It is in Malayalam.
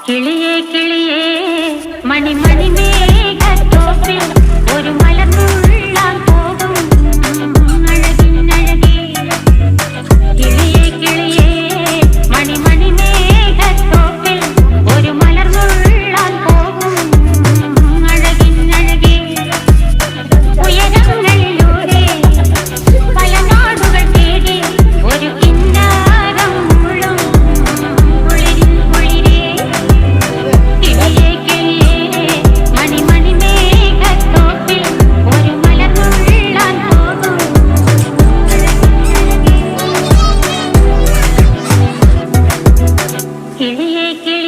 കിളിയേ കിളിയേ മണിമണി മേഘത്തോപ്പിൽ ഒരു മലർന്നുള്ളാൻ പോകും അഴകിനഴകേ. കിളിയേ കിളിയേ മണിമണി മേഘത്തോപ്പിൽ ഒരു മലർന്നുള്ളാൻ പോകും അഴകിനഴകേ. ഉയരങ്ങളിലൂടെ പല നാടുകൾ തേടി ഒരു കിന്നാരം മുള്ളും കുളിരിൽ കുളിരേ. കിളിയേ കിളിയേ മണിമണി മേഘത്തോപ്പിൽ ഒരു മലർന്നുള്ളാൻ പോകും അഴകിനഴകേ. കിളിയേ കിളിയേ